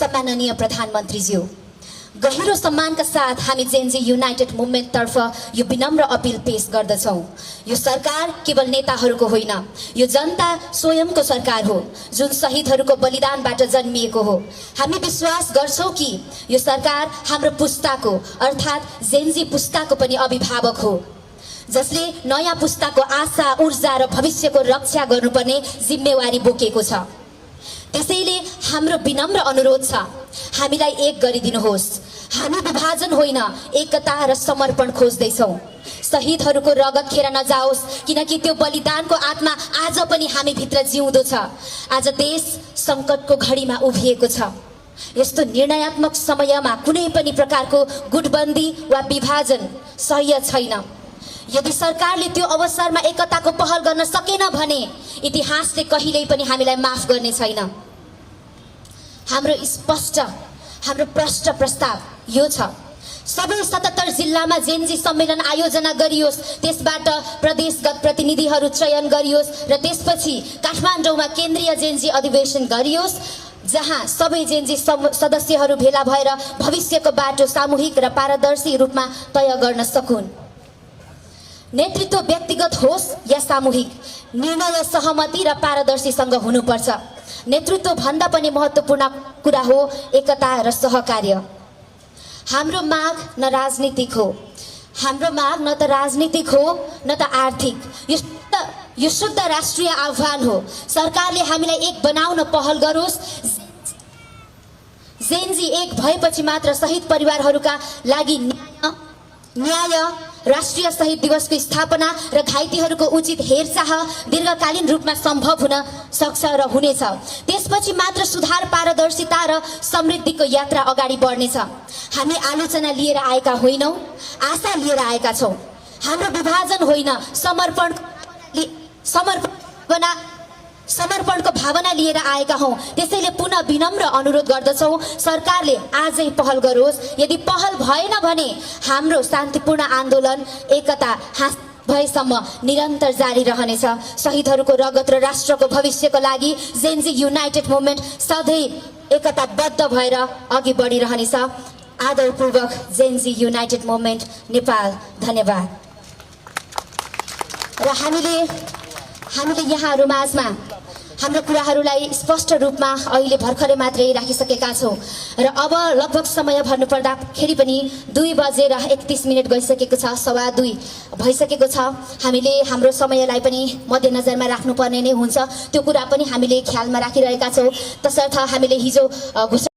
सम्माननीय प्रधानमन्त्रीज्यू, गहिरो सम्मानका साथ हामी जेनजी युनाइटेड मुभमेन्ट तर्फ यो विनम्र अपील पेश गर्दछौं। यो सरकार केवल नेताहरूको होइन, यो जनता स्वयंको सरकार हो जुन शहीदहरूको बलिदानबाट जन्मिएको हो। हामी विश्वास गर्छौं कि यो सरकार हाम्रो पुस्ताको अर्थात् जेनजी पुस्ताको पनि अभिभावक हो, जसले नयाँ पुस्ताको आशा, ऊर्जा र भविष्यको रक्षा गर्नुपर्ने जिम्मेवारी बोकेको छ। त्यसैले हाम्रो विनम्र अनुरोध छ, हामीलाई एक गरिदिनुहोस्। हामी विभाजन होइन, एकता र समर्पण खोज्दैछौं। शहीदहरूको रगत खेर नजाओस्, किनकि त्यो बलिदानको आत्मा आज पनि हामी भित्र जिउँदो छ। आज देश संकटको घडीमा उभिएको छ। यस्तो निर्णयात्मक समयमा कुनै पनि प्रकारको गुटबन्दी वा विभाजन सह्य छैन। यदि सरकारले त्यो अवसरमा एकताको पहल गर्न सकेन भने इतिहासले कहिल्यै पनि हामीलाई माफ गर्ने छैन। हाम्रो प्रष्ट प्रस्ताव यो छ, सबै 77 जिल्लामा जेनजी सम्मेलन आयोजना गरियोस्, त्यसबाट प्रदेशगत प्रतिनिधिहरू चयन गरियोस् र त्यसपछि काठमाडौँमा केन्द्रीय जेनजी अधिवेशन गरियोस्, जहाँ सबै जेनजी सदस्यहरू भेला भएर भविष्यको बाटो सामूहिक र पारदर्शी रूपमा तय गर्न सकुन्। नेतृत्व व्यक्तिगत होस् या सामूहिक, निर्णय सहमति र पारदर्शीसँग हुनुपर्छ। नेतृत्व भन्दा पनि महत्त्वपूर्ण कुरा हो एकता र सहकार्य। हाम्रो माग न राजनीतिक हो, हाम्रो माग न त राजनीतिक हो न त आर्थिक। यो शुद्ध राष्ट्रिय आह्वान हो। सरकारले हामीलाई एक बनाउन पहल गरोस्। जेनजी एक भएपछि मात्र शहीद परिवारहरूका लागि न्याय, राष्ट्रिय शहीद दिवसको स्थापना र घाइतेहरूको उचित हेरचाह दीर्घकालीन रूपमा सम्भव हुन सक्छ र हुनेछ। त्यसपछि मात्र सुधार, पारदर्शिता र समृद्धिको यात्रा अगाडि बढ्नेछ। हामी आलोचना लिएर आएका होइनौं, आशा लिएर आएका छौं। हाम्रो विभाजन होइन, समर्पणको भावना लिएर आएका हौं। त्यसैले पुनः विनम्र अनुरोध गर्दछौं, सरकारले आजै पहल गरोस्। यदि पहल भएन भने हाम्रो शान्तिपूर्ण आन्दोलन एकता भएसम्म निरन्तर जारी रहनेछ। शहीदहरूको रगत र राष्ट्रको भविष्यको लागि जेनजी युनाइटेड मुभमेन्ट सधैँ एकताबद्ध भएर अघि बढिरहनेछ। आदरपूर्वक जेनजी युनाइटेड मुभमेन्ट नेपाल। धन्यवाद। र हामीले यहाँहरू माझमा हाम्रो कुराहरूलाई स्पष्ट रूपमा अहिले भर्खरै मात्रै राखिसकेका छौं र अब लगभग समय भन्नुपर्दाखेरि पनि 2:31 गइसकेको छ, 2:15 भइसकेको छ। हामीले हाम्रो समयलाई पनि मध्यनजरमा राख्नुपर्ने नै हुन्छ। त्यो कुरा पनि हामीले ख्यालमा राखिरहेका छौं। तसर्थ हामीले हिजो